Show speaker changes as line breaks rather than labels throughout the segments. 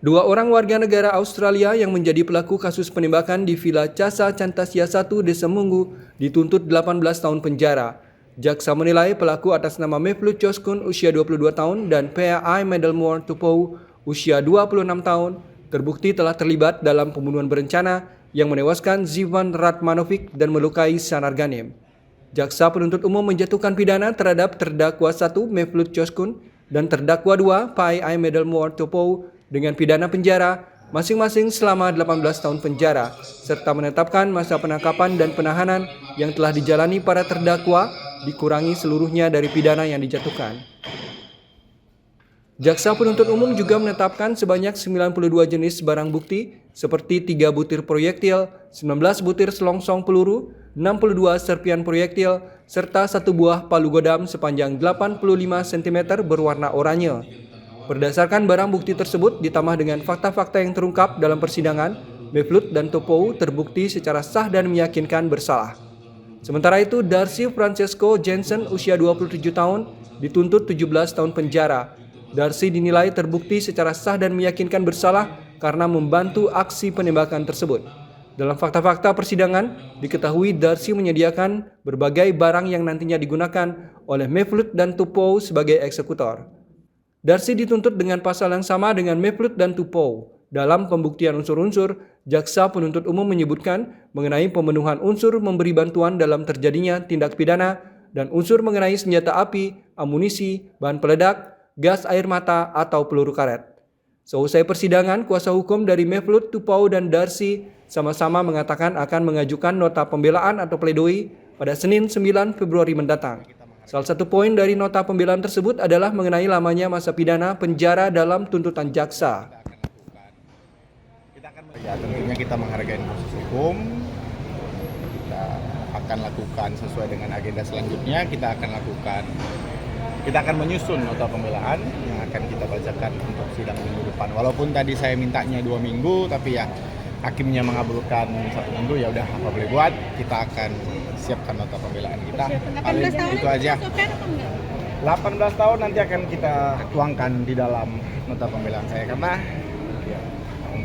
Dua orang warga negara Australia yang menjadi pelaku kasus penembakan di Villa Casa Cantasia 1 Desa Munggu dituntut 18 tahun penjara. Jaksa menilai pelaku atas nama Mevlut Choskun usia 22 tahun dan P.A.I. Medelmore Tupou usia 26 tahun terbukti telah terlibat dalam pembunuhan berencana yang menewaskan Zivan Ratmanovic dan melukai Sanar Ghanem. Jaksa penuntut umum menjatuhkan pidana terhadap terdakwa 1 Mevlut Choskun dan terdakwa 2 P.A.I. Medelmore Tupou dengan pidana penjara masing-masing selama 18 tahun penjara serta menetapkan masa penangkapan dan penahanan yang telah dijalani para terdakwa dikurangi seluruhnya dari pidana yang dijatuhkan. Jaksa penuntut umum juga menetapkan sebanyak 92 jenis barang bukti seperti 3 butir proyektil, 19 butir selongsong peluru, 62 serpian proyektil, serta 1 buah palu godam sepanjang 85 cm berwarna oranye. Berdasarkan barang bukti tersebut ditambah dengan fakta-fakta yang terungkap dalam persidangan, Mevlut dan Tupou terbukti secara sah dan meyakinkan bersalah. Sementara itu, Darcy Francesco Jensen usia 27 tahun dituntut 17 tahun penjara. Darcy dinilai terbukti secara sah dan meyakinkan bersalah karena membantu aksi penembakan tersebut. Dalam fakta-fakta persidangan, diketahui Darcy menyediakan berbagai barang yang nantinya digunakan oleh Mevlut dan Tupou sebagai eksekutor. Darcy dituntut dengan pasal yang sama dengan Mevlut dan Tupou. Dalam pembuktian unsur-unsur, jaksa penuntut umum menyebutkan mengenai pemenuhan unsur memberi bantuan dalam terjadinya tindak pidana dan unsur mengenai senjata api, amunisi, bahan peledak, gas air mata atau peluru karet. Seusai persidangan, kuasa hukum dari Mevlut, Tupou dan Darcy sama-sama mengatakan akan mengajukan nota pembelaan atau pledoi pada Senin 9 Februari mendatang. Salah satu poin dari nota pembelaan tersebut adalah mengenai lamanya masa pidana penjara dalam tuntutan jaksa.
Ya, tentunya kita menghargai proses hukum. Kita akan lakukan sesuai dengan agenda selanjutnya. Kita akan menyusun nota pembelaan yang akan kita bacakan untuk sidang minggu depan. Walaupun tadi saya mintanya 2 minggu, tapi ya hakimnya mengabulkan 1 minggu, ya udah apa boleh buat, kita akan siapkan nota pembelaan kita. Paling itu aja. 18 tahun nanti akan kita tuangkan di dalam nota pembelaan saya karena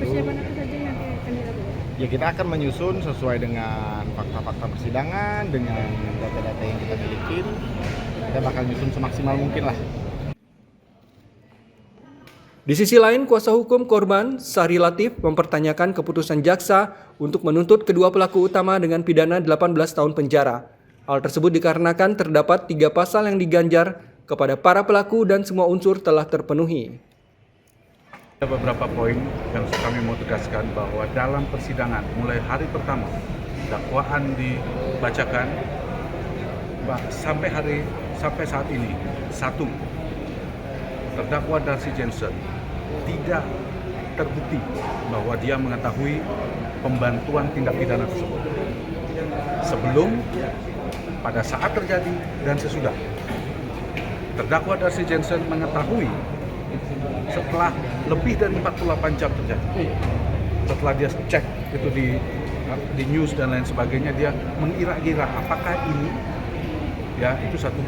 persiapan apa saja yang nanti akan dilakukan?
Ya, kita akan menyusun sesuai dengan fakta-fakta persidangan, dengan data-data yang kita miliki. Kita bakal nyusun semaksimal mungkin lah.
Di sisi lain, kuasa hukum korban, Sahri Latif, mempertanyakan keputusan jaksa untuk menuntut kedua pelaku utama dengan pidana 18 tahun penjara. Hal tersebut dikarenakan terdapat 3 pasal yang diganjar kepada para pelaku dan semua unsur telah terpenuhi.
Ada beberapa poin yang kami mau tegaskan bahwa dalam persidangan mulai hari pertama dakwaan dibacakan sampai saat ini, 1, terdakwa Darcy Jensen tidak terbukti bahwa dia mengetahui pembantuan tindak pidana tersebut sebelum, pada saat terjadi, dan sesudah. Terdakwa Darcy Jensen mengetahui setelah lebih dari 48 jam terjadi. Setelah dia cek itu di news dan lain sebagainya, dia mengira-gira apakah ini, ya itu satu.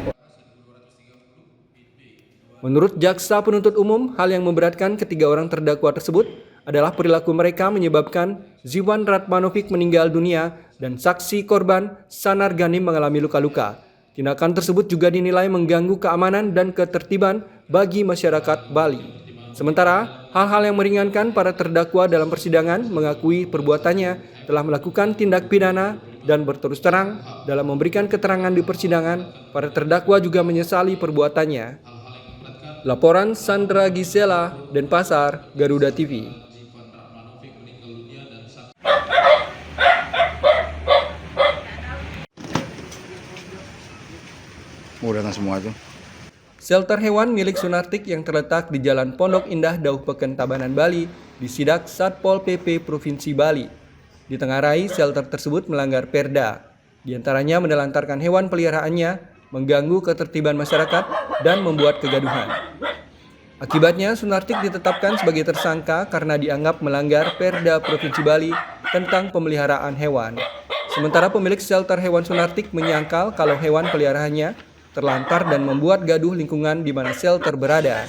Menurut jaksa penuntut umum, hal yang memberatkan ketiga orang terdakwa tersebut adalah perilaku mereka menyebabkan Zivan Ratmanovic meninggal dunia dan saksi korban Sanar Ghanem mengalami luka-luka. Tindakan tersebut juga dinilai mengganggu keamanan dan ketertiban bagi masyarakat Bali. Sementara, hal-hal yang meringankan para terdakwa dalam persidangan mengakui perbuatannya telah melakukan tindak pidana dan berterus terang dalam memberikan keterangan di persidangan. Para terdakwa juga menyesali perbuatannya. Laporan Sandra Gisela, Denpasar, Garuda TV.
Mau datang semua tuh.
Shelter hewan milik Sunartik yang terletak di Jalan Pondok Indah, Daupheken, Tabanan, Bali, disidak Satpol PP Provinsi Bali. Ditengarai, shelter tersebut melanggar perda. Di antaranya menelantarkan hewan peliharaannya, mengganggu ketertiban masyarakat, dan membuat kegaduhan. Akibatnya, Sunartik ditetapkan sebagai tersangka karena dianggap melanggar perda Provinsi Bali tentang pemeliharaan hewan. Sementara pemilik shelter hewan Sunartik menyangkal kalau hewan peliharaannya terlantar dan membuat gaduh lingkungan di mana shelter berada.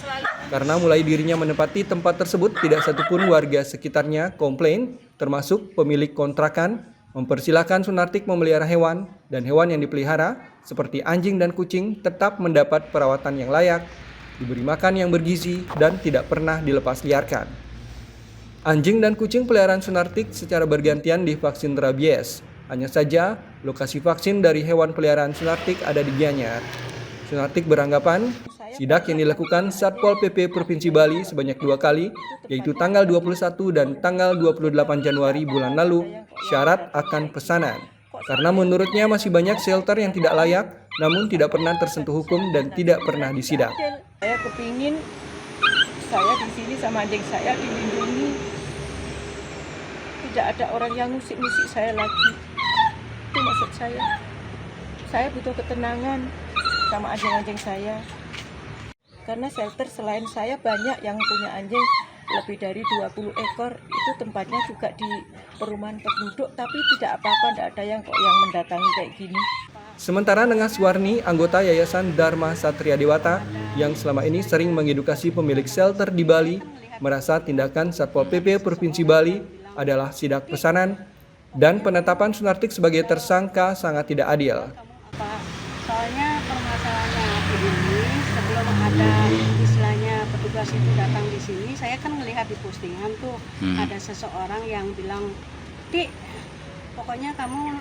Karena mulai dirinya menempati tempat tersebut, tidak satupun warga sekitarnya komplain, termasuk pemilik kontrakan, mempersilahkan Sunartik memelihara hewan, dan hewan yang dipelihara, seperti anjing dan kucing, tetap mendapat perawatan yang layak, diberi makan yang bergizi, dan tidak pernah dilepas liarkan. Anjing dan kucing peliharaan Sunartik secara bergantian divaksin rabies. Hanya saja, lokasi vaksin dari hewan peliharaan Sunartik ada di Gianyar. Sunartik beranggapan, sidak yang dilakukan Satpol PP Provinsi Bali sebanyak 2 kali, yaitu tanggal 21 dan tanggal 28 Januari bulan lalu, syarat akan pesanan. Karena menurutnya masih banyak shelter yang tidak layak, namun tidak pernah tersentuh hukum dan tidak pernah disidak.
Saya kepingin saya di sini sama adik saya dilindungi. Tidak ada orang yang ngusik-ngusik saya lagi. Itu maksud saya. Saya butuh ketenangan sama anjing-anjing saya. Karena shelter selain saya banyak yang punya anjing lebih dari 20 ekor. Itu tempatnya juga di perumahan penduduk, tapi tidak apa-apa, tidak ada yang mendatangi kayak gini.
Sementara Nengas Warni, anggota Yayasan Dharma Satria Dewata yang selama ini sering mengedukasi pemilik shelter di Bali, merasa tindakan Satpol PP Provinsi Bali adalah sidak pesanan dan penetapan Sunartik sebagai tersangka sangat tidak adil.
Soalnya permasalahannya ini sebelum ada istilahnya petugas itu datang di sini, saya kan melihat di postingan tuh ada seseorang yang bilang, "Dik, pokoknya kamu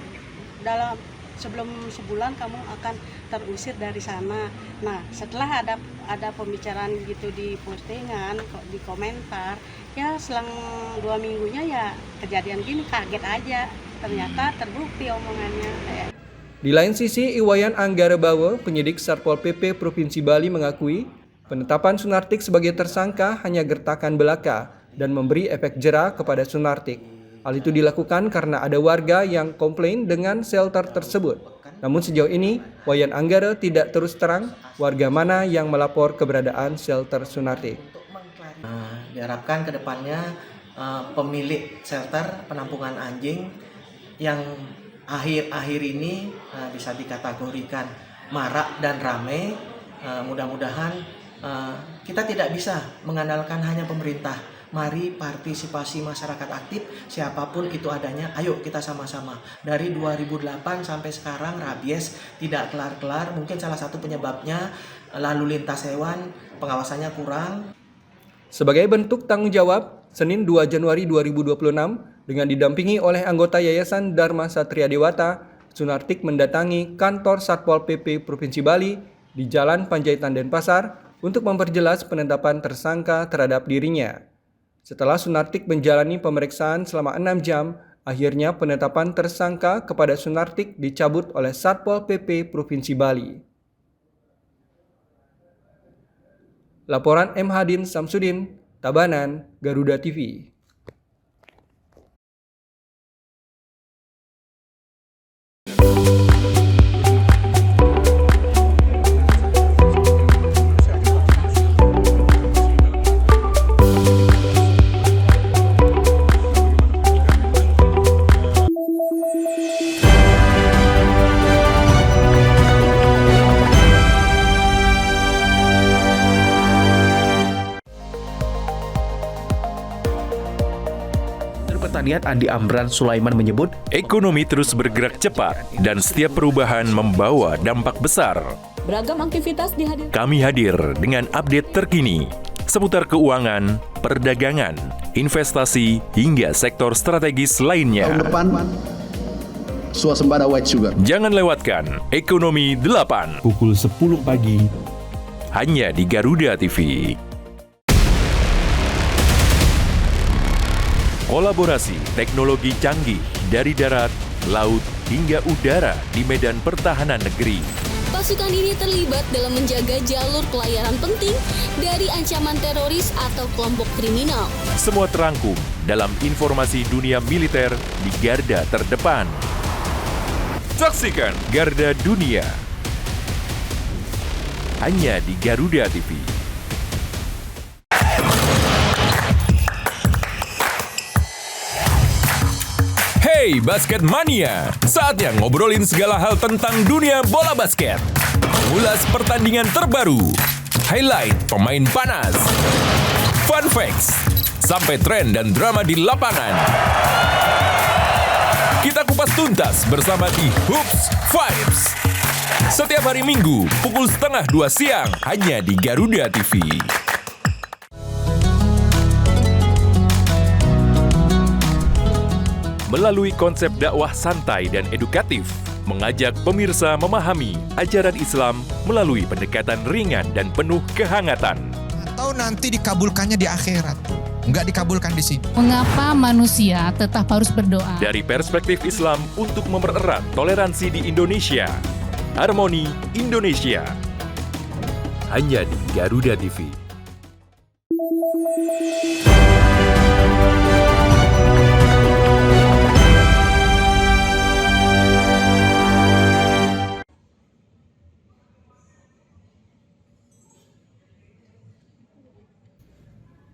dalam sebelum sebulan kamu akan terusir dari sana." Nah, setelah ada pembicaraan gitu di postingan, di komentar, ya selang 2 minggunya ya kejadian gini, kaget aja. Ternyata terbukti omongannya.
Di lain sisi, Iwayan Anggarabawa, penyidik Satpol PP Provinsi Bali mengakui penetapan Sunartik sebagai tersangka hanya gertakan belaka dan memberi efek jera kepada Sunartik. Hal itu dilakukan karena ada warga yang komplain dengan shelter tersebut. Namun sejauh ini, Wayan Anggara tidak terus terang warga mana yang melapor keberadaan shelter Sunartik.
Diharapkan ke depannya pemilik shelter penampungan anjing yang akhir-akhir ini bisa dikategorikan marak dan ramai, mudah-mudahan kita tidak bisa mengandalkan hanya pemerintah. Mari partisipasi masyarakat aktif, siapapun itu adanya, ayo kita sama-sama. Dari 2008 sampai sekarang rabies tidak kelar-kelar, mungkin salah satu penyebabnya lalu lintas hewan, pengawasannya kurang.
Sebagai bentuk tanggung jawab, Senin 2 Januari 2026, dengan didampingi oleh anggota Yayasan Dharma Satria Dewata, Sunartik mendatangi kantor Satpol PP Provinsi Bali di Jalan Panjaitan, Denpasar untuk memperjelas penetapan tersangka terhadap dirinya. Setelah Sunartik menjalani pemeriksaan selama 6 jam, akhirnya penetapan tersangka kepada Sunartik dicabut oleh Satpol PP Provinsi Bali. Laporan M. Hadin Samsudin, Tabanan, Garuda TV.
Pertanian Andi Amran Sulaiman menyebut,
ekonomi terus bergerak cepat dan setiap perubahan membawa dampak besar.
Beragam aktivitas dihadirkan.
Kami hadir dengan update terkini. seputar keuangan, perdagangan, investasi, hingga sektor strategis lainnya.
Tahun depan, swasembada white sugar.
Jangan lewatkan Ekonomi 8
pukul 10 pagi
hanya di Garuda TV. Kolaborasi teknologi canggih dari darat, laut, hingga udara di medan pertahanan negeri.
Pasukan ini terlibat dalam menjaga jalur pelayaran penting dari ancaman teroris atau kelompok kriminal.
Semua terangkum dalam informasi dunia militer di garda terdepan. Saksikan Garda Dunia hanya di Garuda TV. Hey Basket Mania, saatnya ngobrolin segala hal tentang dunia bola basket. Mengulas pertandingan terbaru, highlight pemain panas, fun facts, sampai tren dan drama di lapangan. Kita kupas tuntas bersama di Hoops Vibes. Setiap hari Minggu, pukul 1:30 siang, hanya di Garuda TV. Melalui konsep dakwah santai dan edukatif, mengajak pemirsa memahami ajaran Islam melalui pendekatan ringan dan penuh kehangatan.
Atau nanti dikabulkannya di akhirat, nggak dikabulkan di sini.
Mengapa manusia tetap harus berdoa?
Dari perspektif Islam untuk mempererat toleransi di Indonesia. Harmoni Indonesia. Hanya di Garuda TV.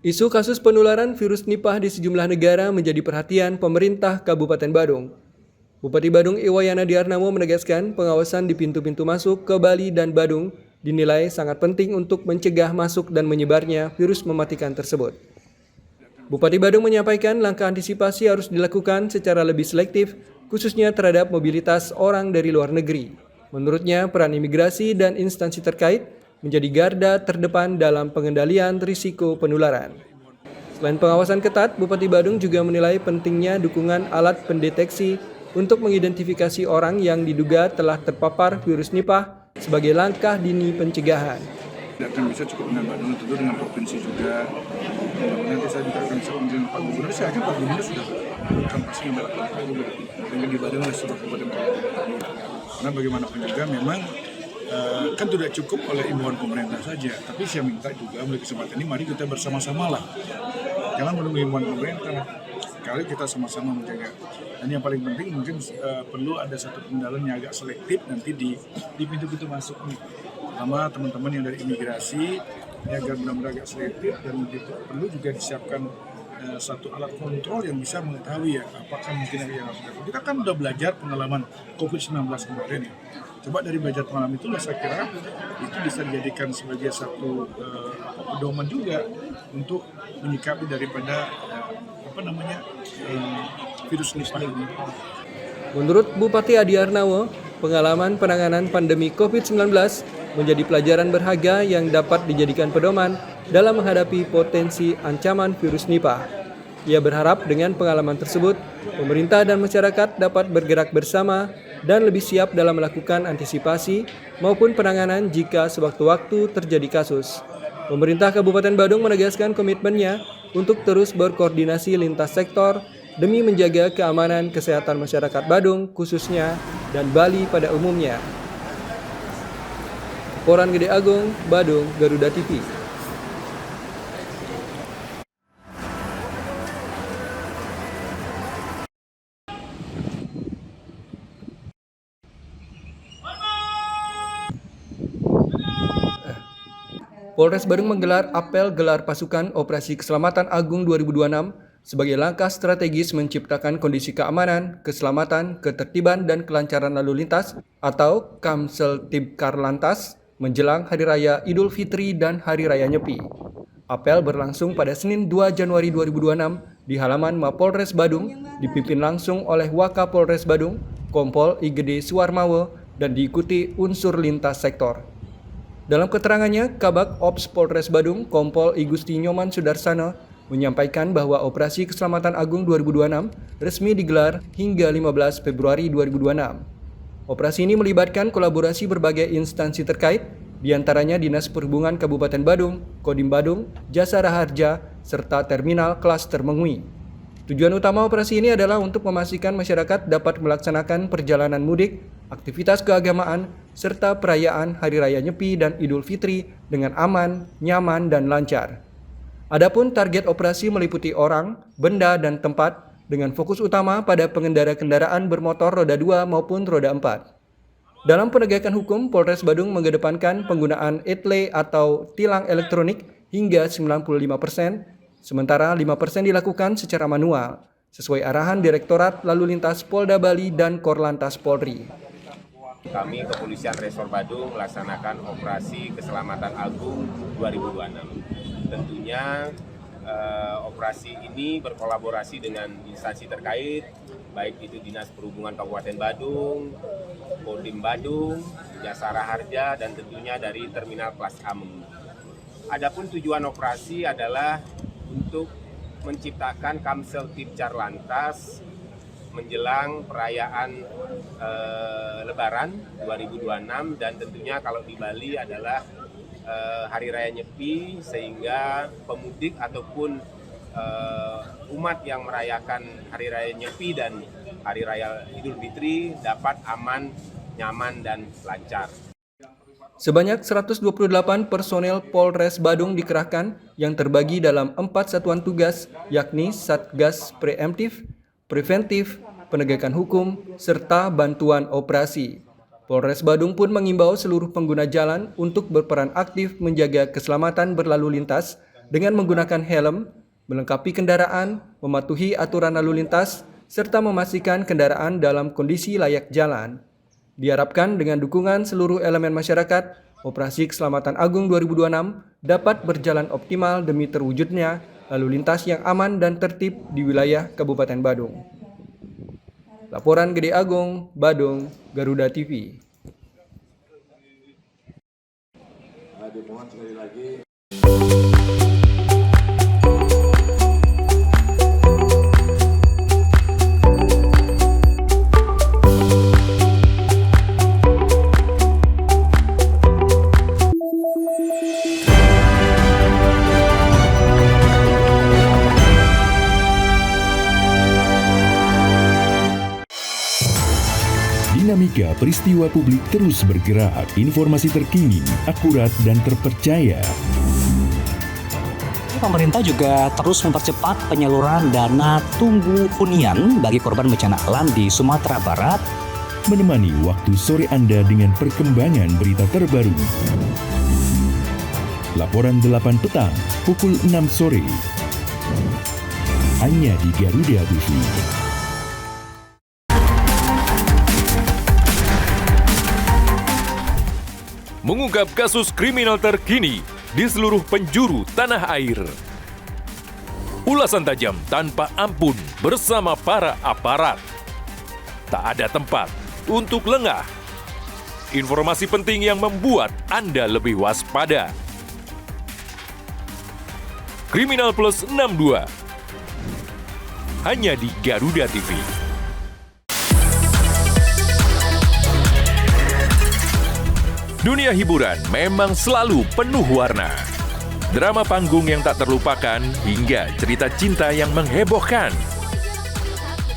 Isu kasus penularan virus Nipah di sejumlah negara menjadi perhatian pemerintah Kabupaten Badung. Bupati Badung Iwayana Diarnamo menegaskan pengawasan di pintu-pintu masuk ke Bali dan Badung dinilai sangat penting untuk mencegah masuk dan menyebarnya virus mematikan tersebut. Bupati Badung menyampaikan langkah antisipasi harus dilakukan secara lebih selektif, khususnya terhadap mobilitas orang dari luar negeri. Menurutnya, peran imigrasi dan instansi terkait menjadi garda terdepan dalam pengendalian risiko penularan. Selain pengawasan ketat, Bupati Badung juga menilai pentingnya dukungan alat pendeteksi untuk mengidentifikasi orang yang diduga telah terpapar virus Nipah sebagai langkah dini pencegahan.
Dan bisa cukup dengan Badung, tentu dengan provinsi juga. Nanti saya juga akan bisa dengan Pak Gubernur. Saya yakin Pak Gubernur sudah kan pasti melakukan Pak Gubernur. Dengan di Badung ada seluruh kabupaten kota. Karena bagaimanapun juga memang kan tidak cukup oleh imbauan pemerintah saja, tapi saya minta juga melalui kesempatan ini mari kita bersama-sama lah, jangan menunggu imbauan pemerintah, sekali kita sama-sama menjaga. Dan yang paling penting mungkin perlu ada satu pengendalian yang agak selektif nanti di pintu-pintu masuk nih, sama teman-teman yang dari imigrasi, ya, agar benar-benar agak selektif dan perlu juga disiapkan satu alat kontrol yang bisa mengetahui ya apakah mungkin ada yang harus dilakukan. Kita kan udah belajar pengalaman COVID-19 kemarin ya. Coba dari belajar pengalaman itu saya kira itu bisa dijadikan sebagai satu pedoman juga untuk menyikapi daripada virus Nipah ini.
Menurut Bupati Adi Arnawo, pengalaman penanganan pandemi COVID-19 menjadi pelajaran berharga yang dapat dijadikan pedoman dalam menghadapi potensi ancaman virus Nipah. Ia berharap dengan pengalaman tersebut, pemerintah dan masyarakat dapat bergerak bersama dan lebih siap dalam melakukan antisipasi maupun penanganan jika sewaktu-waktu terjadi kasus. Pemerintah Kabupaten Badung menegaskan komitmennya untuk terus berkoordinasi lintas sektor demi menjaga keamanan kesehatan masyarakat Badung khususnya dan Bali pada umumnya. Laporan Gede Agung, Badung, Garuda TV. Polres Badung menggelar apel gelar pasukan Operasi Keselamatan Agung 2026 sebagai langkah strategis menciptakan kondisi keamanan, keselamatan, ketertiban, dan kelancaran lalu lintas atau Kamsel Tibkar Lantas menjelang Hari Raya Idul Fitri dan Hari Raya Nyepi. Apel berlangsung pada Senin 2 Januari 2026 di halaman Mapolres Badung, dipimpin langsung oleh Wakapolres Badung, Kompol Igede Suwarmawo, dan diikuti unsur lintas sektor. Dalam keterangannya, Kabak Ops Polres Badung, Kompol I Gusti Nyoman Sudarsana, menyampaikan bahwa Operasi Keselamatan Agung 2026 resmi digelar hingga 15 Februari 2026. Operasi ini melibatkan kolaborasi berbagai instansi terkait, diantaranya Dinas Perhubungan Kabupaten Badung, Kodim Badung, Jasa Raharja, serta Terminal Klaster Mengui. Tujuan utama operasi ini adalah untuk memastikan masyarakat dapat melaksanakan perjalanan mudik, aktivitas keagamaan, serta perayaan Hari Raya Nyepi dan Idul Fitri dengan aman, nyaman, dan lancar. Adapun target operasi meliputi orang, benda, dan tempat dengan fokus utama pada pengendara kendaraan bermotor roda 2 maupun roda 4. Dalam penegakan hukum, Polres Badung mengedepankan penggunaan ETLE atau tilang elektronik hingga 95%, sementara 5% dilakukan secara manual, sesuai arahan Direktorat Lalu Lintas Polda Bali dan Korlantas Polri.
Kami Kepolisian Resor Badung melaksanakan Operasi Keselamatan Agung 2026. Tentunya operasi ini berkolaborasi dengan instansi terkait, baik itu Dinas Perhubungan Kabupaten Badung, Kodim Badung, Jasa Raharja, dan tentunya dari Terminal Klaster Mengui. Adapun tujuan operasi adalah untuk menciptakan Kamsel Tipcar Lantas menjelang perayaan Lebaran 2026, dan tentunya kalau di Bali adalah Hari Raya Nyepi, sehingga pemudik ataupun umat yang merayakan Hari Raya Nyepi dan Hari Raya Idul Fitri dapat aman, nyaman, dan lancar.
Sebanyak 128 personel Polres Badung dikerahkan yang terbagi dalam 4 satuan tugas, yakni Satgas Preemptif, Preventif, Penegakan Hukum, serta Bantuan Operasi. Polres Badung pun mengimbau seluruh pengguna jalan untuk berperan aktif menjaga keselamatan berlalu lintas dengan menggunakan helm, melengkapi kendaraan, mematuhi aturan lalu lintas, serta memastikan kendaraan dalam kondisi layak jalan. Diharapkan dengan dukungan seluruh elemen masyarakat, Operasi Keselamatan Agung 2026 dapat berjalan optimal demi terwujudnya lalu lintas yang aman dan tertib di wilayah Kabupaten Badung. Laporan Gede Agung, Badung, Garuda TV.
Dimohon sekali lagi.
Dinamika peristiwa publik terus bergerak, informasi terkini, akurat, dan terpercaya.
Pemerintah juga terus mempercepat penyaluran dana tunggu hunian bagi korban bencana alam di Sumatera Barat.
Menemani waktu sore Anda dengan perkembangan berita terbaru. Laporan 8 petang, pukul 6 sore. Hanya di Garuda TV. Mengungkap kasus kriminal terkini di seluruh penjuru tanah air. Ulasan tajam tanpa ampun bersama para aparat. Tak ada tempat untuk lengah. Informasi penting yang membuat Anda lebih waspada. Kriminal Plus 62. Hanya di Garuda TV. Dunia hiburan memang selalu penuh warna. Drama panggung yang tak terlupakan hingga cerita cinta yang menghebohkan.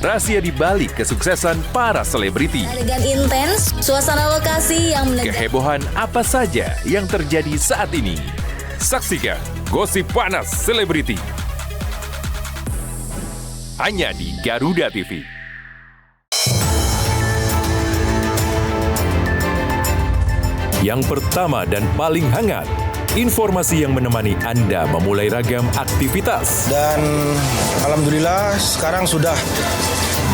Rahasia di balik kesuksesan para selebriti.
Adegan intens, suasana lokasi yang menegangkan.
Kehebohan apa saja yang terjadi saat ini. Saksikan Gosip Panas Selebriti. Hanya di Garuda TV. Yang pertama dan paling hangat, informasi yang menemani Anda memulai ragam aktivitas.
Dan alhamdulillah sekarang sudah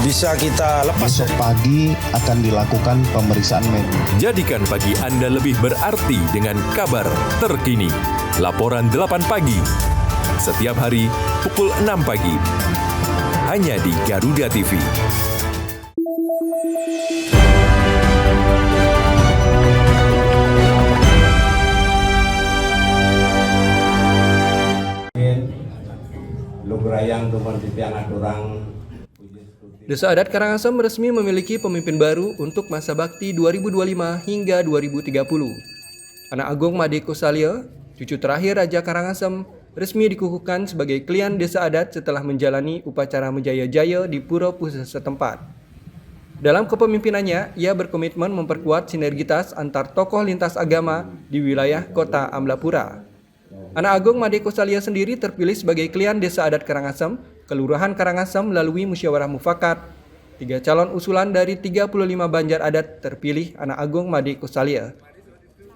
bisa kita lepas.
Besok pagi akan dilakukan pemeriksaan medis.
Jadikan pagi Anda lebih berarti dengan kabar terkini. Laporan 8 pagi. Setiap hari pukul 6 pagi. Hanya di Garuda TV.
Rayang Dukun Titian Aturang.
Desa Adat Karangasem resmi memiliki pemimpin baru untuk masa bakti 2025 hingga 2030. Anak Agung Made Kosalia, cucu terakhir Raja Karangasem, resmi dikukuhkan sebagai klien Desa Adat setelah menjalani upacara menjaya-jaya di pura pusat setempat. Dalam kepemimpinannya, ia berkomitmen memperkuat sinergitas antar tokoh lintas agama di wilayah kota Amlapura. Anak Agung Made Kosalia sendiri terpilih sebagai klien Desa Adat Karangasem, Kelurahan Karangasem melalui musyawarah mufakat. 3 calon usulan dari 35 banjar adat terpilih Anak Agung Made Kosalia.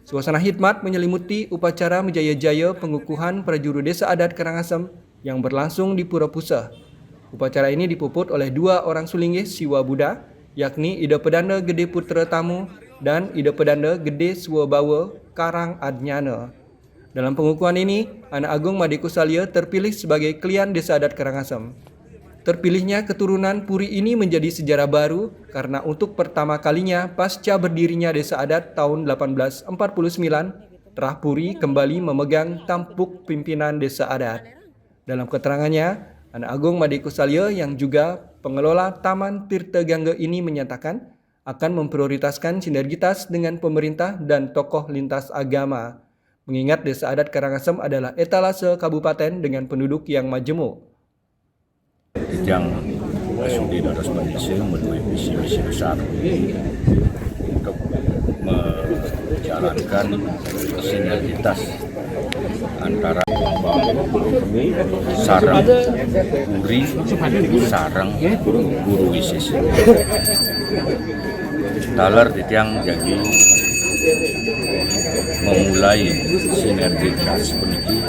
Suasana hikmat menyelimuti upacara menjaya-jaya pengukuhan prajuru Desa Adat Karangasem yang berlangsung di Pura Pusah. Upacara ini dipuput oleh 2 orang sulinggih Siwa Buddha, yakni Ida Pedanda Gede Putra Tamu dan Ida Pedanda Gede Swabawa Karang Adnyana. Dalam pengukuhan ini, Anak Agung Made Kosalia terpilih sebagai klien Desa Adat Karangasem. Terpilihnya keturunan Puri ini menjadi sejarah baru karena untuk pertama kalinya pasca berdirinya Desa Adat tahun 1849, Trah Puri kembali memegang tampuk pimpinan Desa Adat. Dalam keterangannya, Anak Agung Made Kosalia yang juga pengelola Taman Tirta Gangga ini menyatakan akan memprioritaskan sinergitas dengan pemerintah dan tokoh lintas agama. Mengingat Desa Adat Karangasem adalah etalase kabupaten dengan penduduk yang majemuk.
Yang Sudi Dados Malaysia melalui visi-misi besar untuk menjalankan sinergitas antara sarang Puri, sarang guru wisis. Talar titiang jadi memulai sinergitas puniki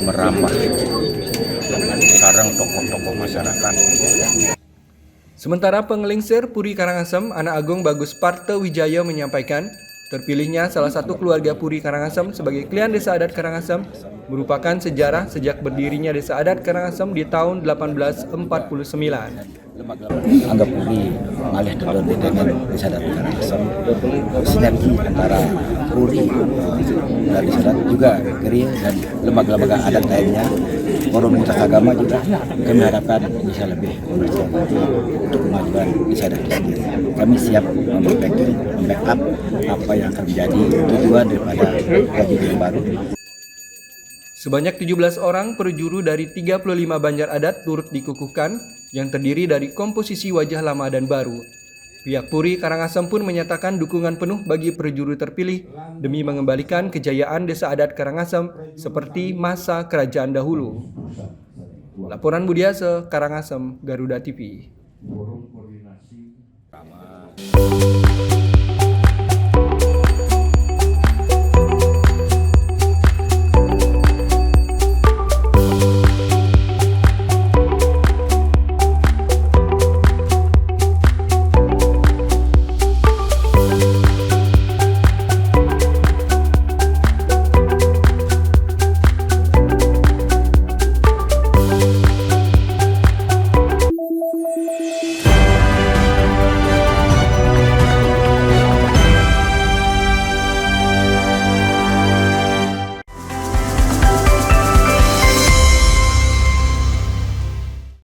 merambah sarang tokoh-tokoh masyarakat.
Sementara pengelingsir Puri Karangasem, Anak Agung Bagus Parta Wijaya menyampaikan, terpilihnya salah satu keluarga Puri Karangasem sebagai klien Desa Adat Karangasem merupakan sejarah sejak berdirinya Desa Adat Karangasem di tahun 1849.
Anggap Puri malih telur dengan Desa Adat Karangasem, sinergi antara Puri dan Desa Adat juga Geria dan lembaga-lembaga adat lainnya, forum lintas agama juga kami harapkan bisa lebih berkontribusi untuk kemajuan Desa Adat itu sendiri. Kami siap membackup apa yang akan menjadi tujuan daripada kajian yang baru.
Sebanyak 17 orang perjuru dari 35 banjar adat turut dikukuhkan yang terdiri dari komposisi wajah lama dan baru. Pihak Puri Karangasem pun menyatakan dukungan penuh bagi perjuru terpilih demi mengembalikan kejayaan Desa Adat Karangasem seperti masa kerajaan dahulu. Laporan Budiase, Karangasem, Garuda TV.